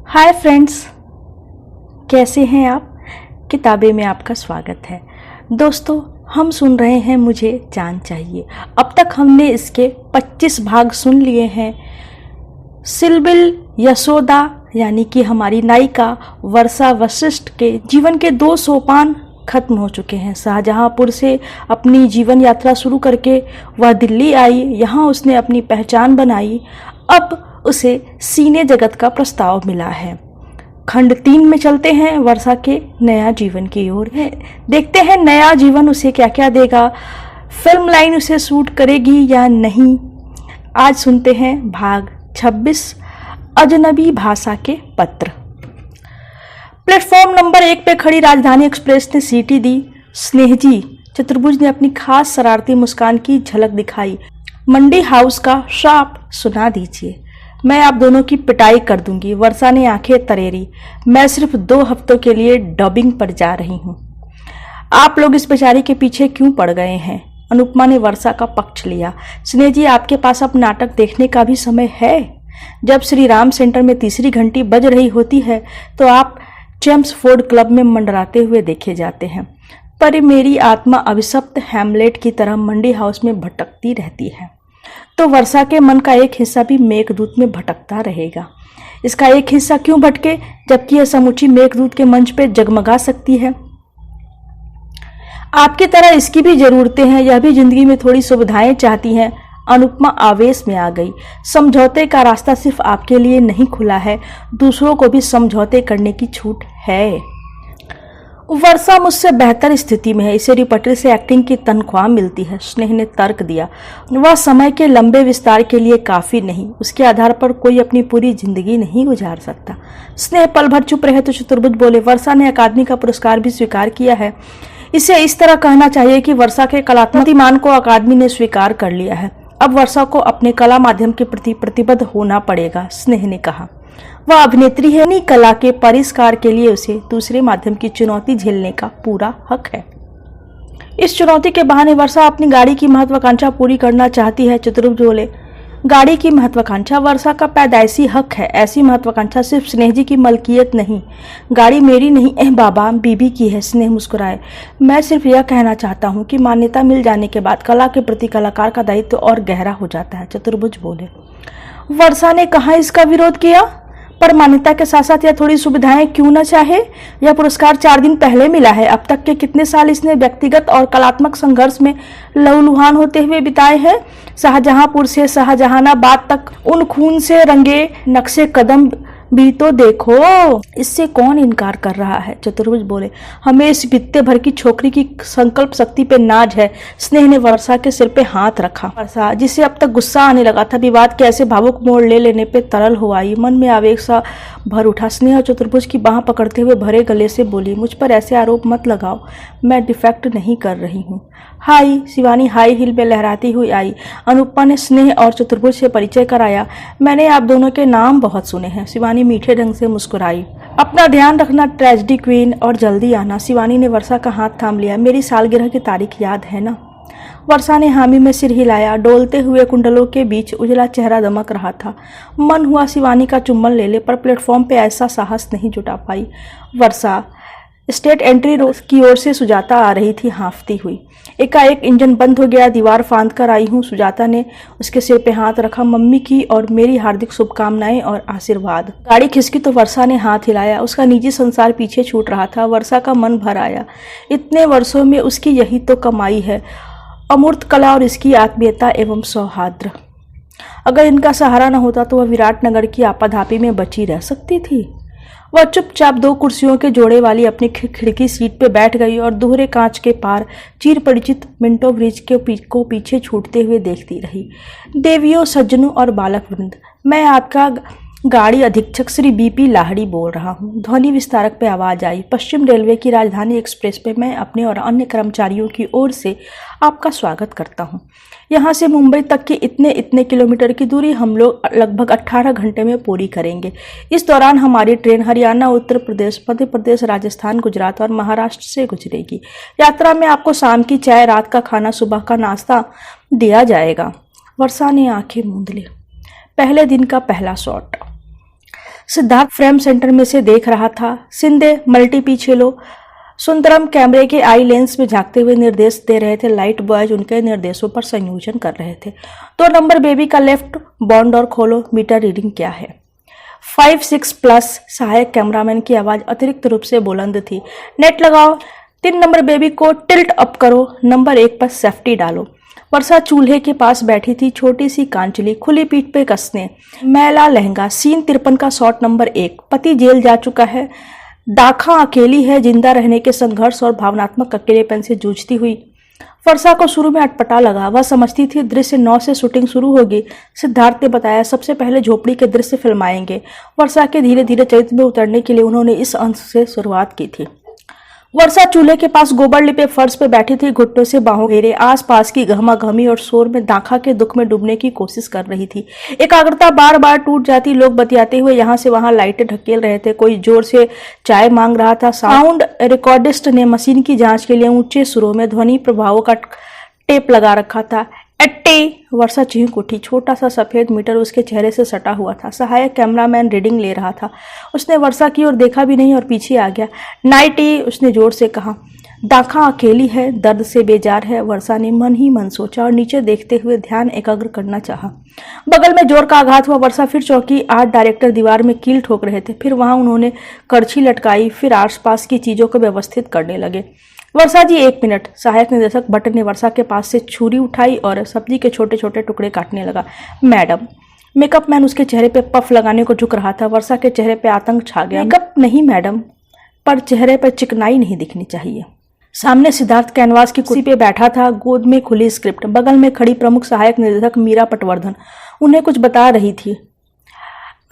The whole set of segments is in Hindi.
हाय फ्रेंड्स, कैसे हैं आप। किताबें में आपका स्वागत है। दोस्तों, हम सुन रहे हैं मुझे जान चाहिए। अब तक हमने इसके 25 भाग सुन लिए हैं। सिलबिल यशोदा यानी कि हमारी नायिका वर्षा वशिष्ठ के जीवन के 2 सोपान खत्म हो चुके हैं। शाहजहांपुर से अपनी जीवन यात्रा शुरू करके वह दिल्ली आई, यहाँ उसने अपनी पहचान बनाई। अब उसे सिने जगत का प्रस्ताव मिला है। खंड 3 में चलते हैं वर्षा के नया जीवन की ओर। देखते हैं नया जीवन उसे क्या क्या देगा, फिल्म लाइन उसे सूट करेगी या नहीं। आज सुनते हैं भाग 26, अजनबी भाषा के पत्र। प्लेटफॉर्म नंबर 1 पे खड़ी राजधानी एक्सप्रेस ने सीटी दी। स्नेहजी चतुर्भुज ने अपनी खास शरारती मुस्कान की झलक दिखाई। मंडी हाउस का श्राप सुना दीजिए, मैं आप दोनों की पिटाई कर दूंगी। वर्षा ने आंखें तरेरी। मैं सिर्फ 2 हफ्तों के लिए डबिंग पर जा रही हूँ। आप लोग इस बेचारी के पीछे क्यों पड़ गए हैं। अनुपमा ने वर्षा का पक्ष लिया। स्नेह जी, आपके पास अब नाटक देखने का भी समय है। जब श्री राम सेंटर में तीसरी घंटी बज रही होती है तो आप जेम्स फोर्ड क्लब में मंडराते हुए देखे जाते हैं, पर मेरी आत्मा अभिशप्त हैमलेट की तरह मंडी हाउस में भटकती रहती है। तो वर्षा के मन का एक हिस्सा भी मेघदूत में भटकता रहेगा। इसका एक हिस्सा क्यों भटके, जबकि यह समूची मेघदूत के मंच पे जगमगा सकती है। आपकी तरह इसकी भी जरूरतें हैं, यह भी जिंदगी में थोड़ी सुविधाएं चाहती हैं। अनुपमा आवेश में आ गई। समझौते का रास्ता सिर्फ आपके लिए नहीं खुला है, दूसरों को भी समझौते करने की छूट है। वर्षा मुझसे बेहतर स्थिति में है, इसे रिपर्टरी से एक्टिंग की तनख्वाह मिलती है, स्नेह ने तर्क दिया। वह समय के लंबे विस्तार के लिए काफी नहीं, उसके आधार पर कोई अपनी पूरी जिंदगी नहीं गुजार सकता। स्नेह पल भर चुप रहे तो चतुर्भुज बोले, वर्षा ने अकादमी का पुरस्कार भी स्वीकार किया है। इसे इस तरह कहना चाहिए कि वर्षा के कलात्मक मान को अकादमी ने स्वीकार कर लिया है। अब वर्षा को अपने कला माध्यम के प्रति प्रतिबद्ध होना पड़ेगा, स्नेह ने कहा। वह अभिनेत्री है, अपनी कला के परिष्कार के लिए उसे दूसरे माध्यम की चुनौती झेलने का पूरा हक है। इस चुनौती के बहाने वर्षा अपनी गाड़ी की महत्वाकांक्षा पूरी करना चाहती है। चतुर्भुज बोले, गाड़ी की महत्वाकांक्षा वर्षा का पैदाइशी हक है। ऐसी महत्वाकांक्षा सिर्फ स्नेह जी की मलकियत नहीं, गाड़ी मेरी नहीं बाबा बीबी की है। स्नेह मुस्कुराए। मैं सिर्फ यह कहना चाहता हूँ कि मान्यता मिल जाने के बाद कला के प्रति कलाकार का दायित्व और गहरा हो जाता है। चतुर्भुज बोले, वर्षा ने कहाँ इसका विरोध किया, पर मान्यता के साथ साथ यह थोड़ी सुविधाएं क्यों न चाहे। यह पुरस्कार 4 दिन पहले मिला है। अब तक के कितने साल इसने व्यक्तिगत और कलात्मक संघर्ष में लहूलुहान होते हुए बिताए हैं। शाहजहांपुर से शाहजहानाबाद तक उन खून से रंगे नक्शे कदम भी तो देखो। इससे कौन इनकार कर रहा है। चतुर्भुज बोले, हमें इस बित्ते भर की छोकरी की संकल्प शक्ति पे नाज है। स्नेह ने वर्षा के सिर पे हाथ रखा। वर्षा, जिसे अब तक गुस्सा आने लगा था, विवाद के ऐसे भावुक मोड़ ले लेने पे तरल हो आई। मन में आवेग सा भर उठा। स्नेह चतुर्भुज की बाह पकड़ते हुए भरे गले से बोली, मुझ पर ऐसे आरोप मत लगाओ, मैं डिफेक्ट नहीं कर रही हूँ। हाय। शिवानी हाई हिल में लहराती हुई आई। अनुपमा ने स्नेह और चतुर्भुज से परिचय कराया। मैंने आप दोनों के नाम बहुत सुने हैं। शिवानी मीठे ढंग से मुस्कुराई। अपना ध्यान रखना ट्रेजेडी क्वीन, और जल्दी आना। शिवानी ने वर्षा का हाथ थाम लिया। मेरी सालगिरह की तारीख याद है ना। वर्षा ने हामी में सिर हिलाया। डोलते हुए कुंडलों के बीच उजला चेहरा दमक रहा था। मन हुआ शिवानी का चुम्बन ले ले, पर प्लेटफॉर्म पे ऐसा साहस नहीं जुटा पाई। वर्षा, स्टेट एंट्री रोड की ओर से सुजाता आ रही थी हाँफती हुई। एकाएक इंजन बंद हो गया। दीवार फांद कर आई हूँ। सुजाता ने उसके सिर पे हाथ रखा। मम्मी की और मेरी हार्दिक शुभकामनाएं और आशीर्वाद। गाड़ी खिसकी तो वर्षा ने हाथ हिलाया। उसका निजी संसार पीछे छूट रहा था। वर्षा का मन भर आया। इतने वर्षों में उसकी यही तो कमाई है, अमूर्त कला और इसकी आत्मीयता एवं सौहार्द। अगर इनका सहारा न होता तो वह विराटनगर की आपाधापी में बची रह सकती थी। वह चुपचाप 2 कुर्सियों के जोड़े वाली अपनी खिड़की सीट पे बैठ गई और दोहरे कांच के पार चिर परिचित मिंटो ब्रिज को पीछे छूटते हुए देखती रही। देवियों, सज्जनों और बालक वृंद, मैं आपका गाड़ी अधीक्षक श्री बीपी लाहड़ी बोल रहा हूँ। ध्वनि विस्तारक पे आवाज आई। पश्चिम रेलवे की राजधानी एक्सप्रेस पे मैं अपने और अन्य कर्मचारियों की ओर से आपका स्वागत करता हूँ। यहाँ से मुंबई तक की इतने किलोमीटर की दूरी हम लोग लगभग 18 घंटे में पूरी करेंगे। इस दौरान हमारी ट्रेन हरियाणा, उत्तर प्रदेश, मध्य प्रदेश, राजस्थान, गुजरात और महाराष्ट्र से गुजरेगी। यात्रा में आपको शाम की चाय, रात का खाना, सुबह का नाश्ता दिया जाएगा। वर्षा ने आंखें मूंद ली। पहले दिन का पहला शॉट। सिद्धार्थ फ्रेम सेंटर में से देख रहा था। सिंधे मल्टी पीछे लो। सुंदरम कैमरे के आई लेंस में झांकते हुए निर्देश दे रहे थे। लाइट बॉयज उनके निर्देशों पर संयोजन कर रहे थे। 2 नंबर बेबी का लेफ्ट बॉन्ड और खोलो। मीटर रीडिंग क्या है? 5-6 प्लस। सहायक कैमरामैन की आवाज अतिरिक्त रूप से बुलंद थी। नेट लगाओ। 3 नंबर बेबी को टिल्ट अप करो। नंबर 1 पर सेफ्टी डालो। वर्षा चूल्हे के पास बैठी थी। छोटी सी कांचली, खुली पीठ पे कसने, मैला लहंगा। सीन 53 का शॉट नंबर 1। पति जेल जा चुका है। दाखा अकेली है, जिंदा रहने के संघर्ष और भावनात्मक अकेलेपन से जूझती हुई। वर्षा को शुरू में अटपटा लगा। वह समझती थी दृश्य 9 से शूटिंग शुरू होगी। सिद्धार्थ ने बताया सबसे पहले झोपड़ी के दृश्य फिल्माएंगे। वर्षा के धीरे धीरे चरित्र में उतरने के लिए उन्होंने इस अंश से शुरुआत की थी। वर्षा चूल्हे के पास गोबर लिपे फर्श पे बैठी थी। घुटनों से बाहों घेरे आसपास की गहमा-गहमी और शोर में दाखा के दुख में डूबने की कोशिश कर रही थी। एकाग्रता बार बार टूट जाती। लोग बतियाते हुए यहाँ से वहां लाइटें ढकेल रहे थे। कोई जोर से चाय मांग रहा था। साउंड रिकॉर्डिस्ट ने मशीन की जांच के लिए ऊंचे सुरों में ध्वनि प्रभावों का टेप लगा रखा था। अट्टे! वर्षा चीख उठी। छोटा सा सफेद मीटर उसके चेहरे से सटा हुआ था। सहायक कैमरामैन रीडिंग ले रहा था। उसने वर्षा की ओर देखा भी नहीं और पीछे आ गया। नाइटी! उसने जोर से कहा। दाखा अकेली है, दर्द से बेजार है। वर्षा ने मन ही मन सोचा और नीचे देखते हुए ध्यान एकाग्र करना चाहा। बगल में जोर का आघात हुआ। वर्षा फिर चौंकी। आर्ट डायरेक्टर दीवार में कील ठोक रहे थे। फिर वहां उन्होंने करछी लटकाई। फिर आसपास की चीजों को व्यवस्थित करने लगे। वर्षा जी 1 मिनट। सहायक निर्देशक भट्ट ने वर्षा के पास से छुरी उठाई और सब्जी के छोटे छोटे टुकड़े काटने लगा। मैडम! मेकअप मैन उसके चेहरे पे पफ लगाने को झुक रहा था। वर्षा के चेहरे पे आतंक छा गया। मेकअप नहीं मैडम, पर चेहरे पर चिकनाई नहीं दिखनी चाहिए। सामने सिद्धार्थ कैनवास की कुर्सी पे बैठा था। गोद में खुली स्क्रिप्ट। बगल में खड़ी प्रमुख सहायक निर्देशक मीरा पटवर्धन उन्हें कुछ बता रही थी।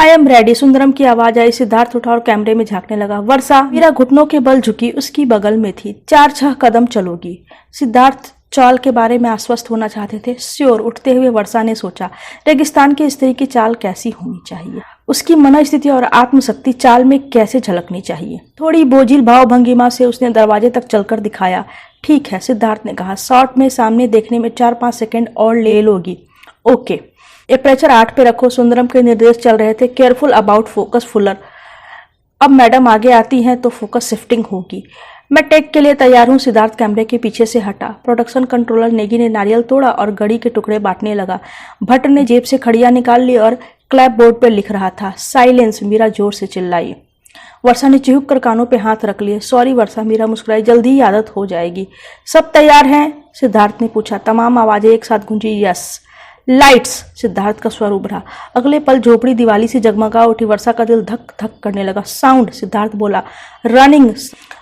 I am ready. सुंदरम की आवाज आई। सिद्धार्थ उठा और कैमरे में झांकने लगा। वर्षा! मीरा घुटनों के बल झुकी। उसकी बगल में थी। 4-6 कदम चलोगी। सिद्धार्थ चाल के बारे में आश्वस्त होना चाहते थे। श्योर। उठते हुए वर्षा ने सोचा, रेगिस्तान की स्त्री की चाल कैसी होनी चाहिए? उसकी मनोस्थिति और आत्मशक्ति चाल में कैसे झलकनी चाहिए? थोड़ी बोझिल भाव भंगिमा से उसने दरवाजे तक चलकर दिखाया। ठीक है, सिद्धार्थ ने कहा। शॉट में सामने देखने में 4-5 सेकेंड और ले लोगी। ओके। एपरेचर 8 पे रखो। सुंदरम के निर्देश चल रहे थे। Careful about focus Fuller. अब मैडम आगे आती हैं तो फोकस शिफ्टिंग होगी। मैं टेक के लिए तैयार हूँ। सिद्धार्थ कैमरे के पीछे से हटा। प्रोडक्शन कंट्रोलर नेगी ने नारियल तोड़ा और गड़ी के टुकड़े बांटने लगा। भट्ट ने जेब से खड़िया निकाल ली और क्लैप बोर्ड पर लिख रहा था। साइलेंस! मीरा जोर से चिल्लाई। वर्षा ने चिहुक कर कानों पे हाथ रख लिए। सॉरी वर्षा, मीरा मुस्कुराई। जल्दी ही आदत हो जाएगी। सब तैयार हैं? सिद्धार्थ ने पूछा। तमाम आवाजें एक साथ गूंजी। यस। लाइट्स! सिद्धार्थ का स्वर उभरा। अगले पल झोपड़ी दिवाली से जगमगा उठी। वर्षा का दिल धक धक करने लगा। साउंड! सिद्धार्थ बोला। रनिंग!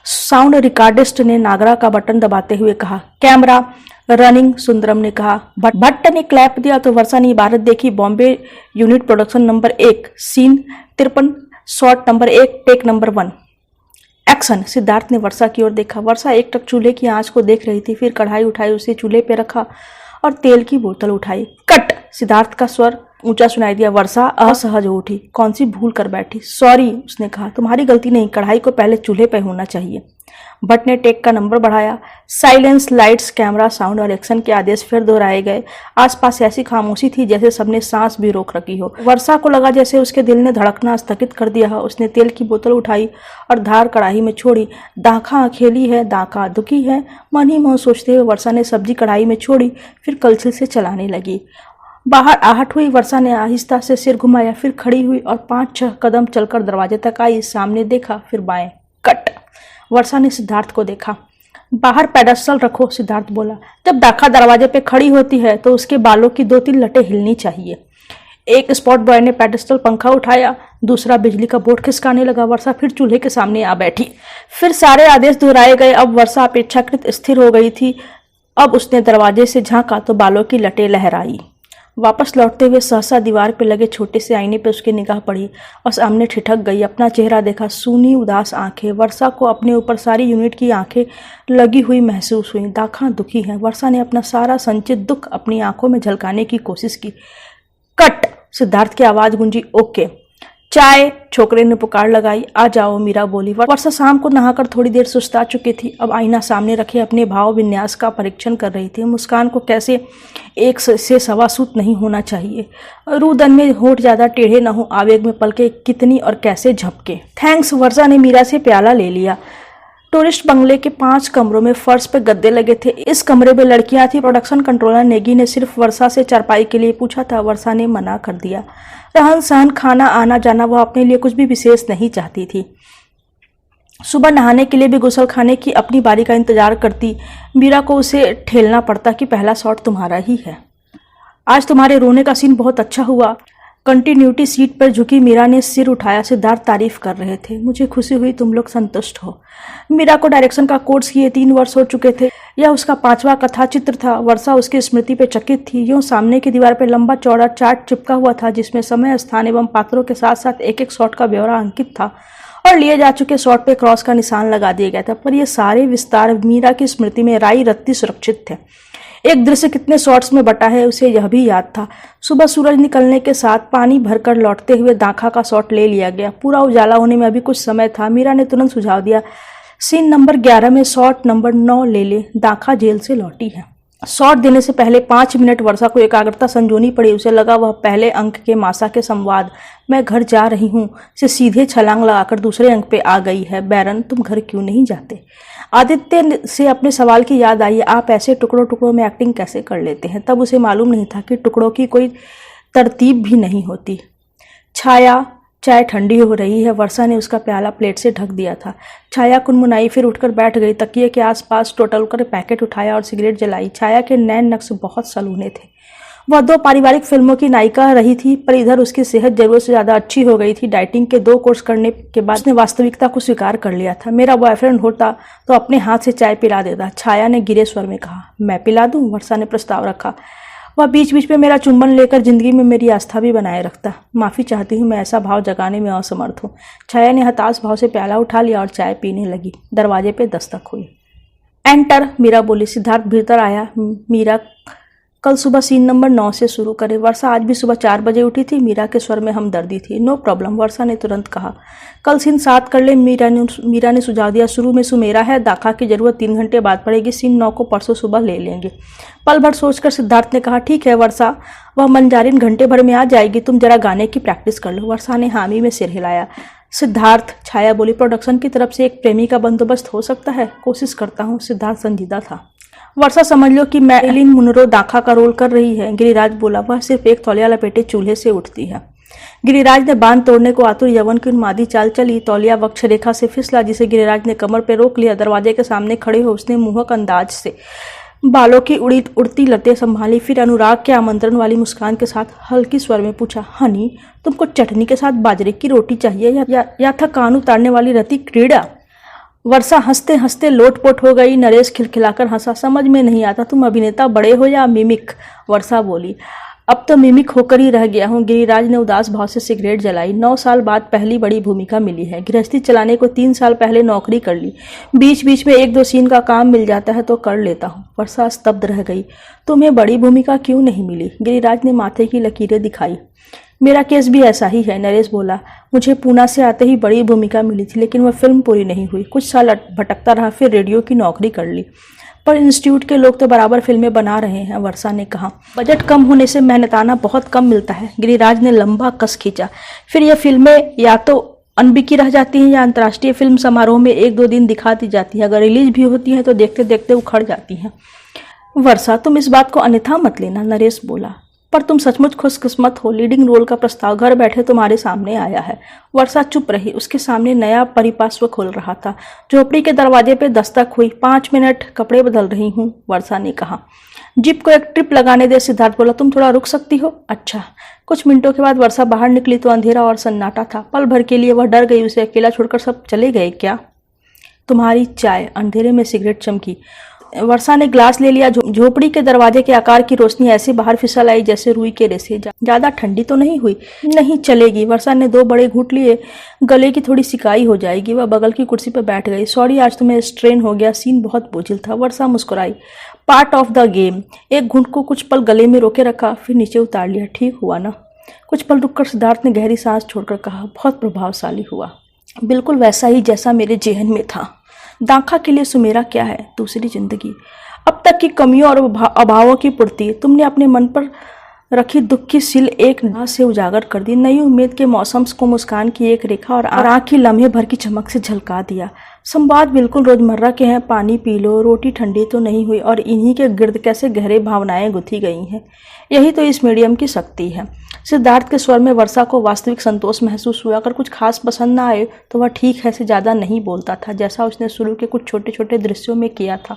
साउंड रिकॉर्डिस्ट ने नागरा का बटन दबाते हुए कहा। Camera running! सुंदरम ने कहा। भट्ट ने क्लैप दिया तो वर्षा ने इबारत देखी। Bombay unit production number 1, scene 53, shot number 1, take number 1। Action! Siddharth ने वर्षा की ओर देखा। वर्षा एकटक चूल्हे की आंच को देख रही थी। फिर कढ़ाई उठाई, उसे चूल्हे पे रखा और तेल की बोतल उठाई। कट! सिद्धार्थ का स्वर ऊंचा सुनाई दिया। वर्षा असहज हो उठी। कौन सी भूल कर बैठी? सॉरी, उसने कहा। तुम्हारी गलती नहीं, कढ़ाई को पहले चूल्हे पे होना चाहिए। भट्ट ने टेक का नंबर बढ़ाया। साइलेंस, लाइट्स, कैमरा, साउंड और एक्शन के आदेश फिर दोहराए गए। आसपास ऐसी खामोशी थी जैसे सबने सांस भी रोक रखी हो। वर्षा को लगा जैसे उसके दिल ने धड़कना स्थगित कर दिया हो। उसने तेल की बोतल उठाई और धार कढ़ाई में छोड़ी। दाखा अकेली है, दाखा दुखी है। मन ही मन सोचते हुए वर्षा ने सब्जी कढ़ाई में छोड़ी। फिर कलछिल से चलाने लगी। बाहर आहट हुई। वर्षा ने आहिस्ता से सिर घुमाया। फिर खड़ी हुई और 5-6 कदम चलकर दरवाजे तक आई। सामने देखा, फिर बाएं। कट! वर्षा ने सिद्धार्थ को देखा। बाहर पेडस्टल रखो, सिद्धार्थ बोला। जब दाखा दरवाजे पे खड़ी होती है तो उसके बालों की 2-3 लटें हिलनी चाहिए। एक स्पॉट बॉय ने पेडस्टल पंखा उठाया। दूसरा बिजली का बोर्ड खिसकाने लगा। वर्षा फिर चूल्हे के सामने आ बैठी। फिर सारे आदेश दोहराए गए। अब वर्षा अपेक्षाकृत स्थिर हो गई थी। अब उसने दरवाजे से झांका तो बालों की लटें लहराई। वापस लौटते हुए सहसा दीवार पे लगे छोटे से आईने पे उसकी निगाह पड़ी और सामने ठिठक गई। अपना चेहरा देखा। सूनी उदास आंखें। वर्षा को अपने ऊपर सारी यूनिट की आंखें लगी हुई महसूस हुई। दाखा दुखी है। वर्षा ने अपना सारा संचित दुख अपनी आंखों में झलकाने की कोशिश की। कट! सिद्धार्थ की आवाज गूंजी। ओके। चाय, छोकरे ने पुकार लगाई। आ जाओ, मीरा बोली। वर्षा शाम को नहाकर थोड़ी देर सुस्ता चुकी थी। अब आईना सामने रखे अपने भाव विन्यास का परीक्षण कर रही थी। मुस्कान को कैसे एक से सवा सूत नहीं होना चाहिए, रुदन में होठ ज्यादा टेढ़े न हो, आवेग में पलके कितनी और कैसे झपके। थैंक्स। वर्षा ने मीरा से प्याला ले लिया। टूरिस्ट बंगले के 5 कमरों में फर्श पे गद्दे लगे थे। इस कमरे में लड़कियां थी। प्रोडक्शन कंट्रोलर नेगी ने सिर्फ वर्षा से चारपाई के लिए पूछा था। वर्षा ने मना कर दिया। रहन सहन, खाना, आना जाना, वह अपने लिए कुछ भी विशेष नहीं चाहती थी। सुबह नहाने के लिए भी गुसल खाने की अपनी बारी का इंतजार करती। मीरा को उसे ठेलना पड़ता कि पहला शॉट तुम्हारा ही है। आज तुम्हारे रोने का सीन बहुत अच्छा हुआ। कंटिन्यूटी सीट पर झुकी मीरा ने सिर उठाया। सिद्धार्थ तारीफ कर रहे थे। मुझे खुशी हुई तुम लोग संतुष्ट हो। मीरा को डायरेक्शन का कोर्स किए 3 वर्ष हो चुके थे। यह उसका 5वां कथा चित्र था। वर्षा उसकी स्मृति पे चकित थी। यूं सामने की दीवार पर लंबा चौड़ा चार्ट चिपका हुआ था जिसमें समय, स्थान एवं पात्रों के साथ साथ एक एक शॉट का ब्यौरा अंकित था और लिए जा चुके शॉट पे क्रॉस का निशान लगा दिया गया था। पर ये सारे विस्तार मीरा की स्मृति में राई रत्ती सुरक्षित थे। एक दृश्य कितने शॉट्स में बटा है उसे यह भी याद था। सुबह सूरज निकलने के साथ पानी भरकर लौटते हुए दाखा का शॉट ले लिया गया। पूरा उजाला होने में अभी कुछ समय था। मीरा ने तुरंत सुझाव दिया, सीन नंबर 11 में शॉट नंबर 9 ले ले। दाखा जेल से लौटी है। शॉट देने से पहले 5 मिनट वर्षा को एकाग्रता संजोनी पड़ी। उसे लगा वह पहले अंक के मासा के संवाद मैं घर जा रही हूँ से सीधे छलांग लगाकर दूसरे अंक पे आ गई है। बैरन, तुम घर क्यों नहीं जाते? आदित्य से अपने सवाल की याद आई, आप ऐसे टुकड़ों टुकड़ों में एक्टिंग कैसे कर लेते हैं? तब उसे मालूम नहीं था कि टुकड़ों की कोई तरतीब भी नहीं होती। छाया, चाय ठंडी हो रही है। वर्षा ने उसका प्याला प्लेट से ढक दिया था। छाया कुनमुनाई, फिर उठकर बैठ गई। तकिए के आसपास टोटल कर पैकेट उठाया और सिगरेट जलाई। छाया के नैन नक्श बहुत सलूने थे। वह 2 पारिवारिक फिल्मों की नायिका रही थी, पर इधर उसकी सेहत जरूरत से ज्यादा अच्छी हो गई थी। डाइटिंग के 2 कोर्स करने के बाद उसने वास्तविकता को स्वीकार कर लिया था। मेरा बॉयफ्रेंड होता तो अपने हाथ से चाय पिला देता, छाया ने गिरे स्वर में कहा। मैं पिला दूं? वर्षा ने प्रस्ताव रखा। वह बीच बीच में मेरा चुंबन लेकर जिंदगी में मेरी आस्था भी बनाए रखता। माफी चाहती हूँ, मैं ऐसा भाव जगाने में असमर्थ हूँ। छाया ने हताश भाव से प्याला उठा लिया और चाय पीने लगी। दरवाजे पे दस्तक हुई। एंटर, मीरा बोली। सिद्धार्थ भीतर आया। मीरा, कल सुबह सीन नंबर 9 से शुरू करें। वर्षा आज भी सुबह 4 बजे उठी थी। मीरा के स्वर में हमदर्दी थी। नो प्रॉब्लम, वर्षा ने तुरंत कहा। कल सीन 7 कर ले, मीरा ने सुझाव दिया। शुरू में सुमेरा है, दाखा की जरूरत 3 घंटे बाद पड़ेगी। सीन 9 को परसों सुबह ले लेंगे। पल भर सोचकर सिद्धार्थ ने कहा, ठीक है वर्षा, वह मंजारिन घंटे भर में आ जाएगी, तुम जरा गाने की प्रैक्टिस कर लो। वर्षा ने हामी में सिर हिलाया। सिद्धार्थ, छाया बोली, प्रोडक्शन की तरफ से एक प्रेमी का बंदोबस्त हो सकता है? कोशिश करता हूँ। सिद्धार्थ संजीदा था। वर्षा, समझ लो कि मैरिलिन मुनरो दाखा का रोल कर रही है। गिरिराज बोला। वह सिर्फ एक तौलिया लपेटे चूल्हे से उठती है। गिरिराज ने बांध तोड़ने को आतुर यवन की उन्मादी चाल चली। तौलिया वक्ष रेखा से फिसला, जिसे गिरिराज ने कमर पे रोक लिया। दरवाजे के सामने खड़े हो उसने मोहक अंदाज से बालों की उड़ती लतें संभाली। फिर अनुराग के आमंत्रण वाली मुस्कान के साथ हल्की स्वर में पूछा, हनी, तुमको चटनी के साथ बाजरे की रोटी चाहिए या था कान उतारने वाली रति क्रीड़ा? वर्षा हंसते हंसते लोटपोट हो गई। नरेश खिलखिलाकर हंसा। समझ में नहीं आता तुम अभिनेता बड़े हो या मिमिक? वर्षा बोली। अब तो मिमिक होकर ही रह गया हूँ। गिरिराज ने उदास भाव से सिगरेट जलाई। 9 साल बाद पहली बड़ी भूमिका मिली है। गृहस्थी चलाने को 3 साल पहले नौकरी कर ली। बीच बीच में 1-2 सीन का काम मिल जाता है तो कर लेता हूँ। वर्षा स्तब्ध रह गई। तुम्हें बड़ी भूमिका क्यों नहीं मिली? गिरिराज ने माथे की लकीरें दिखाई। मेरा केस भी ऐसा ही है, नरेश बोला। मुझे पूना से आते ही बड़ी भूमिका मिली थी, लेकिन वह फिल्म पूरी नहीं हुई। कुछ साल भटकता रहा, फिर रेडियो की नौकरी कर ली। पर इंस्टीट्यूट के लोग तो बराबर फिल्में बना रहे हैं, वर्षा ने कहा। बजट कम होने से मेहनताना बहुत कम मिलता है। गिरिराज ने लंबा कस खींचा। फिर ये फिल्में या तो अनबिकी रह जाती हैं या अंतर्राष्ट्रीय फिल्म समारोह में 1-2 दिन दिखा दी जाती है। अगर रिलीज भी होती है तो देखते देखते उखड़ जाती हैं। वर्षा, तुम इस बात को अन्यथा मत लेना, नरेश बोला। पर तुम सचमुच खुशकिस्मत हो, लीडिंग रोल का प्रस्ताव घर बैठे तुम्हारे सामने आया है। वर्षा चुप रही। उसके सामने नया परिपार्श्व खुल रहा था। झोपड़ी के दरवाजे पे दस्तक हुई। 5 मिनट, कपड़े बदल रही हूँ, वर्षा ने कहा। जीप को एक ट्रिप लगाने दे, सिद्धार्थ बोला। तुम थोड़ा रुक सकती हो? अच्छा। कुछ मिनटों के बाद वर्षा बाहर निकली तो अंधेरा और सन्नाटा था। पल भर के लिए वह डर गई। उसे अकेला छोड़कर सब चले गए क्या? तुम्हारी चाय। अंधेरे में सिगरेट चमकी। वर्षा ने ग्लास ले लिया। झोपड़ी के दरवाजे के आकार की रोशनी ऐसे बाहर फिसल आई जैसे रुई के रेसे। ज्यादा ठंडी तो नहीं हुई? नहीं, चलेगी। वर्षा ने 2 बड़े घूंट लिए। गले की थोड़ी सिकाई हो जाएगी। वह बगल की कुर्सी पर बैठ गई। सॉरी, आज तुम्हें स्ट्रेन हो गया, सीन बहुत बोझिल था। वर्षा मुस्कुराई। Part of the game. एक घूंट को कुछ पल गले में रोके रखा, फिर नीचे उतार लिया। ठीक हुआ ना? कुछ पल रुककर सिद्धार्थ ने गहरी सांस छोड़कर कहा, बहुत प्रभावशाली हुआ, बिल्कुल वैसा ही जैसा मेरे जेहन में था। दाखा के लिए सुमेरा क्या है? दूसरी जिंदगी, अब तक की कमियों और अभावों की पूर्ति। तुमने अपने मन पर रखी दुख की सिल एक नाह से उजागर कर दी। नई उम्मीद के मौसम को मुस्कान की एक रेखा और आँख की लम्हे भर की चमक से झलका दिया। संवाद बिल्कुल रोजमर्रा के हैं, पानी पी लो, रोटी ठंडी तो नहीं हुई, और इन्हीं के गिर्द कैसे गहरे भावनाएं गुथी गई हैं। यही तो इस मीडियम की शक्ति है। सिद्धार्थ के स्वर में वर्षा को वास्तविक संतोष महसूस हुआ। अगर कुछ खास पसंद ना आए तो वह ठीक है से ज़्यादा नहीं बोलता था, जैसा उसने शुरू के कुछ छोटे छोटे दृश्यों में किया था।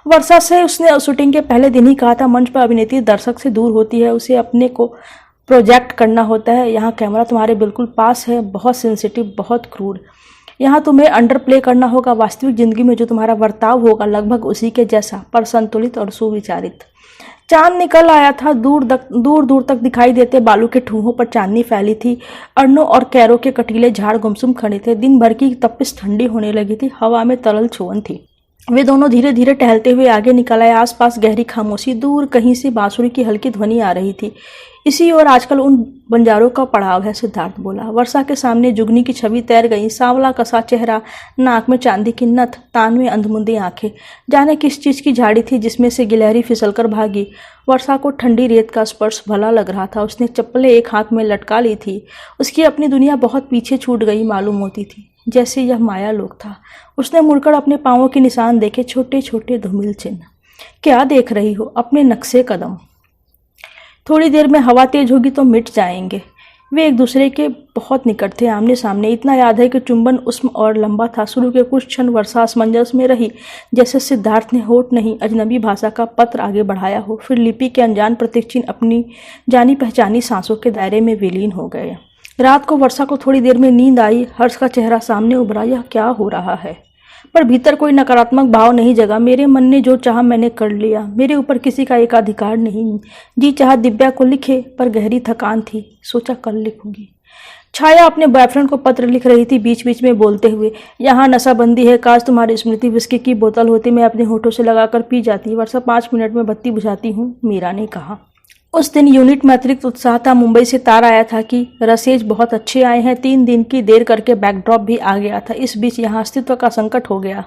वर्षा से उसने शूटिंग के पहले दिन ही कहा था, मंच पर अभिनेत्री दर्शक से दूर होती है, उसे अपने को प्रोजेक्ट करना होता है। यहाँ कैमरा तुम्हारे बिल्कुल पास है, बहुत सेंसिटिव, बहुत क्रूर। यहाँ तुम्हें अंडर प्ले करना होगा। वास्तविक जिंदगी में जो तुम्हारा बर्ताव होगा लगभग उसी के जैसा, पर संतुलित और सुविचारित। चांद निकल आया था। दूर दूर तक दिखाई देते बालू के ठूहों पर चांदनी फैली थी। अरनों और कैरों के कटीले झाड़ गुमसुम खड़े थे। दिन भर की तपिश ठंडी होने लगी थी। हवा में तरल छुअन थी। वे दोनों धीरे धीरे टहलते हुए आगे निकल आए। आसपास गहरी खामोशी, दूर कहीं से बांसुरी की हल्की ध्वनि आ रही थी। इसी और आजकल उन बंजारों का पड़ाव है, सिद्धार्थ बोला। वर्षा के सामने जुगनी की छवि तैर गई। सांवला कसा चेहरा, नाक में चांदी की नथ, तान में अंधमुंदी आंखें। जाने किस चीज की झाड़ी थी जिसमें से गिलहरी फिसलकर भागी। वर्षा को ठंडी रेत का स्पर्श भला लग रहा था। उसने चप्पलें एक हाथ में लटका ली थी। उसकी अपनी दुनिया बहुत पीछे छूट गई मालूम होती थी, जैसे यह माया लोक था। उसने मुड़कर अपने पांवों के निशान देखे, छोटे छोटे धूमिल चिन्ह। क्या देख रही हो? अपने नक्शे कदम। थोड़ी देर में हवा तेज होगी तो मिट जाएंगे। वे एक दूसरे के बहुत निकट थे, आमने सामने। इतना याद है कि चुंबन उष्म और लंबा था। शुरू के कुछ क्षण वर्षा असमंजस में रही, जैसे सिद्धार्थ ने होठ नहीं अजनबी भाषा का पत्र आगे बढ़ाया हो। फिर लिपि के अनजान प्रतीक चिन्ह अपनी जानी पहचानी सांसों के दायरे में विलीन हो गए। रात को वर्षा को थोड़ी देर में नींद आई। हर्ष का चेहरा सामने उभरा। यह क्या हो रहा है? पर भीतर कोई नकारात्मक भाव नहीं जगा। मेरे मन ने जो चाहा मैंने कर लिया। मेरे ऊपर किसी का एकाधिकार नहीं। जी चाहा दिव्या को लिखे, पर गहरी थकान थी। सोचा कल लिखूंगी। छाया अपने बॉयफ्रेंड को पत्र लिख रही थी, बीच बीच में बोलते हुए, यहाँ नशाबंदी है, काश तुम्हारी स्मृति विस्की की बोतल होती, मैं अपने होठों से लगाकर पी जाती। वर्षा 5 मिनट में बत्ती बुझाती हूँ, मीरा ने कहा। उस दिन यूनिट में अतिरिक्त उत्साह था। मुंबई से तार आया था कि रसेज बहुत अच्छे आए हैं। 3 दिन की देर करके बैकड्रॉप भी आ गया था। इस बीच यहाँ अस्तित्व का संकट हो गया।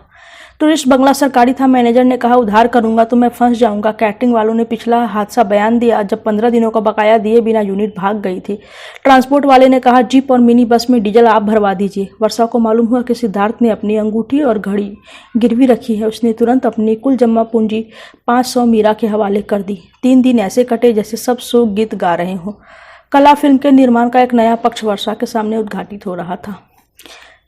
टूरिस्ट बंगला सरकारी था। मैनेजर ने कहा उधार करूंगा तो मैं फंस जाऊंगा। कैटरिंग वालों ने पिछला हादसा बयान दिया जब 15 दिनों का बकाया दिए बिना यूनिट भाग गई थी। ट्रांसपोर्ट वाले ने कहा जीप और मिनी बस में डीजल आप भरवा दीजिए। वर्षा को मालूम हुआ कि सिद्धार्थ ने अपनी अंगूठी और घड़ी गिरवी रखी है। उसने तुरंत अपनी कुल जमा पूंजी 500 मीरा के हवाले कर दी। 3 दिन ऐसे कटे जैसे सब शोक गीत गा रहे हों। कला फिल्म के निर्माण का एक नया पक्ष वर्षा के सामने उद्घाटित हो रहा था।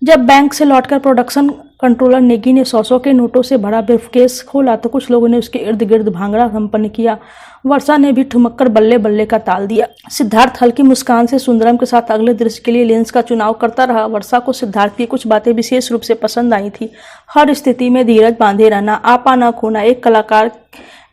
जब बैंक से लौटकर प्रोडक्शन कंट्रोलर नेगी ने 100 के नोटों से भरा ब्रीफकेस खोला तो कुछ लोगों ने उसके इर्द गिर्द भांगड़ा संपन्न किया। वर्षा ने भी ठुमककर बल्ले बल्ले का ताल दिया। सिद्धार्थ हल्की मुस्कान से सुंदरम के साथ अगले दृश्य के लिए लेंस का चुनाव करता रहा। वर्षा को सिद्धार्थ की कुछ बातें विशेष रूप से पसंद आई थी। हर स्थिति में धीरज बांधे रहना, आपा न खोना। एक कलाकार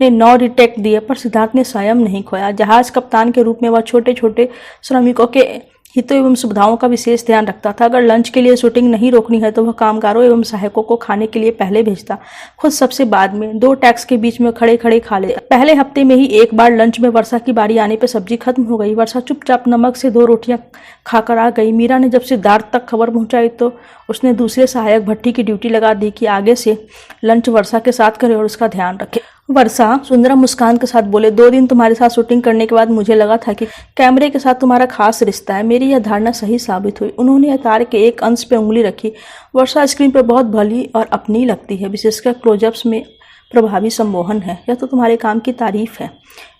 ने 9 रिटेक दिए पर सिद्धार्थ ने संयम नहीं खोया। जहाज कप्तान के रूप में वह छोटे छोटे श्रमिकों के हितों एवं सुविधाओं का विशेष ध्यान रखता था। अगर लंच के लिए शूटिंग नहीं रोकनी है तो वह कामगारों एवं सहायकों को खाने के लिए पहले भेजता, खुद सबसे बाद में। 2 टैक्स के बीच में खड़े खड़े खा ले। पहले हफ्ते में ही एक बार लंच में वर्षा की बारी आने पर सब्जी खत्म हो गई। वर्षा चुपचाप नमक से 2 रोटियां खाकर आ गई। मीरा ने जब सिद्धार्थ तक खबर पहुंचाई तो उसने दूसरे सहायक भट्टी की ड्यूटी लगा दी कि आगे से लंच वर्षा के साथ करे और उसका ध्यान रखे। वर्षा सुंदरम मुस्कान के साथ बोले 2 दिन तुम्हारे साथ शूटिंग करने के बाद मुझे लगा था कि कैमरे के साथ तुम्हारा खास रिश्ता है। मेरी यह धारणा सही साबित हुई। उन्होंने तार के एक अंश पे उंगली रखी। वर्षा स्क्रीन पर बहुत भली और अपनी लगती है, विशेषकर क्लोजअप्स में प्रभावी सम्मोहन है। यह तो तुम्हारे काम की तारीफ है।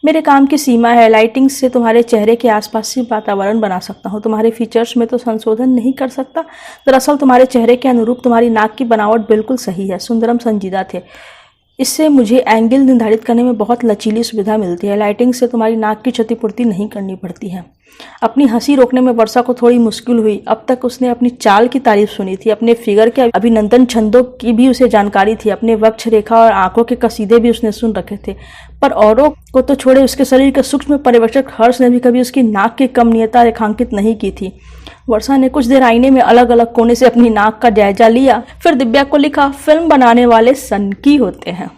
मेरे काम की सीमा है। लाइटिंग से तुम्हारे चेहरे के आसपास से वातावरण बना सकता हूँ, तुम्हारे फीचर्स में तो संशोधन नहीं कर सकता। दरअसल तुम्हारे चेहरे के अनुरूप तुम्हारी नाक की बनावट बिल्कुल सही है। सुंदरम संजीदा थे। इससे मुझे एंगल निर्धारित करने में बहुत लचीली सुविधा मिलती है। लाइटिंग से तुम्हारी नाक की क्षतिपूर्ति नहीं करनी पड़ती है। अपनी हंसी रोकने में वर्षा को थोड़ी मुश्किल हुई। अब तक उसने अपनी चाल की तारीफ सुनी थी, अपने फिगर के अभिनंदन छंदों की भी उसे जानकारी थी, अपने वक्ष रेखा और आंखों के कसीदे भी उसने सुन रखे थे। पर औरों को तो छोड़े, उसके शरीर के सूक्ष्म पर्यवेक्षक हर्ष ने भी कभी उसकी नाक की कमनीयता रेखांकित नहीं की थी। वर्षा ने कुछ देर आईने में अलग अलग कोने से अपनी नाक का जायजा लिया, फिर दिव्या को लिखा फिल्म बनाने वाले सनकी होते हैं।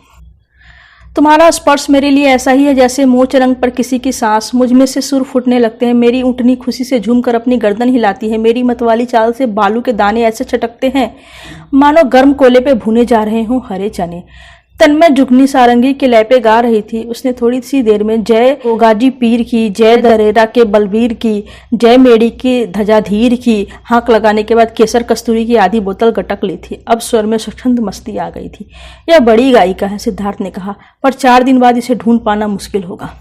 तुम्हारा स्पर्श मेरे लिए ऐसा ही है जैसे मोच रंग पर किसी की सांस। मुझ में से सुर फूटने लगते हैं। मेरी ऊँटनी खुशी से झूमकर अपनी गर्दन हिलाती है। मेरी मतवाली चाल से बालू के दाने ऐसे छटकते हैं मानो गर्म कोयले पे भुने जा रहे हों हरे चने। तन्मय जुगनी सारंगी के लय पे गा रही थी। उसने थोड़ी सी देर में जय गाजी पीर की, जय दरेरा के बलबीर की, जय मेड़ी की धजाधीर की हाँक लगाने के बाद केसर कस्तूरी की आधी बोतल गटक ली थी। अब स्वर में स्वच्छंद मस्ती आ गई थी। यह बड़ी गायिका है, सिद्धार्थ ने कहा, पर 4 दिन बाद इसे ढूंढ पाना मुश्किल होगा।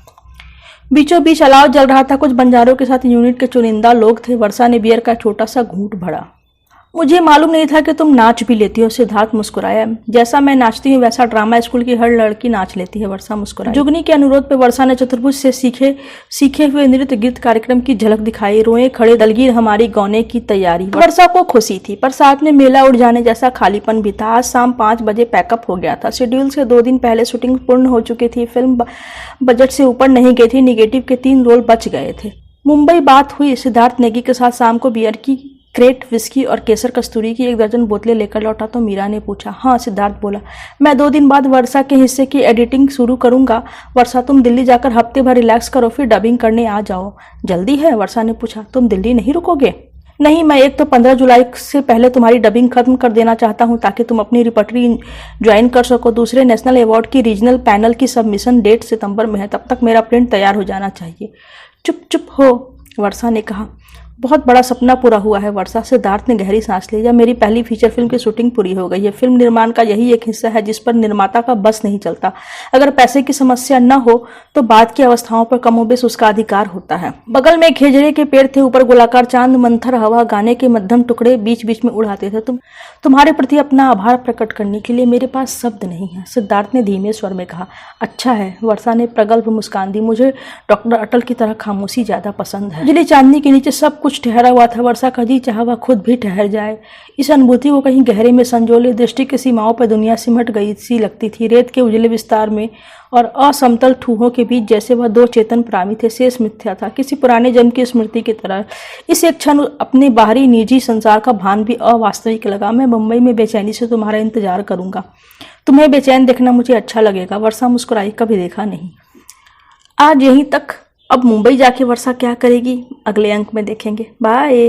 बीचों बीच अलाव जल रहा था। कुछ बंजारों के साथ यूनिट के चुनिंदा लोग थे। वर्षा ने बियर का छोटा सा घूंट भरा। मुझे मालूम नहीं था कि तुम नाच भी लेती हो। सिद्धार्थ मुस्कुराया। जैसा मैं नाचती हूँ वैसा ड्रामा स्कूल की हर लड़की नाच लेती है, वर्षा मुस्कुराई। जुगनी के अनुरोध पर वर्षा ने चतुर्भुज से सीखे हुए नृत्य गीत कार्यक्रम की झलक दिखाई। रोए खड़े दलगीर हमारी गौने की तैयारी। वर्षा को खुशी थी, पर साथ में मेला उड़ जाने जैसा खालीपन भी था। आज शाम 5 बजे पैकअप हो गया था। शेड्यूल से 2 दिन पहले शूटिंग पूर्ण हो चुकी थी। फिल्म बजट से ऊपर नहीं गई थी। निगेटिव के 3 रोल बच गए थे। मुंबई बात हुई। सिद्धार्थ नेगी के साथ शाम को बियर की क्रेट, विस्की और केसर कस्तूरी की 1 दर्जन बोतलें लेकर लौटा तो मीरा ने पूछा। हाँ, सिद्धार्थ बोला। मैं 2 दिन बाद वर्षा के हिस्से की एडिटिंग शुरू करूंगा। वर्षा, तुम दिल्ली जाकर हफ्ते भर रिलैक्स करो, फिर डबिंग करने आ जाओ। जल्दी है? वर्षा ने पूछा। तुम दिल्ली नहीं रुकोगे? नहीं, मैं एक तो 15 जुलाई से पहले तुम्हारी डबिंग खत्म कर देना चाहता हूं ताकि तुम अपनी रिपर्टरी ज्वाइन कर सको। दूसरे नेशनल अवार्ड की रीजनल पैनल की सबमिशन डेट सितंबर में है। तब तक मेरा प्रिंट तैयार हो जाना चाहिए। चुप चुप हो, वर्षा ने कहा। बहुत बड़ा सपना पूरा हुआ है वर्षा। सिद्धार्थ ने गहरी सांस ली। या मेरी पहली फीचर फिल्म की शूटिंग पूरी हो गई है। फिल्म निर्माण का यही एक हिस्सा है जिस पर निर्माता का बस नहीं चलता। अगर पैसे की समस्या न हो तो बाद की अवस्थाओं पर कमोबेश उसका अधिकार होता है। बगल में खेजड़े के पेड़ थे, ऊपर गोलाकार चांद, मंथर हवा, गाने के मध्यम टुकड़े बीच बीच में उड़ाते थे। तुम्हारे प्रति अपना आभार प्रकट करने के लिए मेरे पास शब्द नहीं है, सिद्धार्थ ने धीमे स्वर में कहा। अच्छा है, वर्षा ने प्रगल्भ मुस्कान दी। मुझे डॉक्टर अटल की तरह खामोशी ज्यादा पसंद है। बिजली चांदनी के नीचे सब कुछ ठहरा हुआ था। वर्षा का जी चाहा वह खुद भी ठहर जाए। इस अनुभूति को कहीं गहरे में संजोले दृष्टि की सीमाओं पर दुनिया सिमट गई सी लगती थी। रेत के उजले विस्तार में और असमतल ठूहों के बीच जैसे वह 2 चेतन प्राणी थे। शेष मिथ्या था, किसी पुराने जन्म की स्मृति की तरह। इस एक क्षण अपने बाहरी निजी संसार का भान भी अवास्तविक लगा। मैं मुंबई में बेचैनी से तुम्हारा इंतजार करूंगा। तुम्हें बेचैन देखना मुझे अच्छा लगेगा। वर्षा मुस्कुराई। कभी देखा नहीं। आज यहीं तक। अब मुंबई जाके वर्षा क्या करेगी, अगले अंक में देखेंगे। बाय।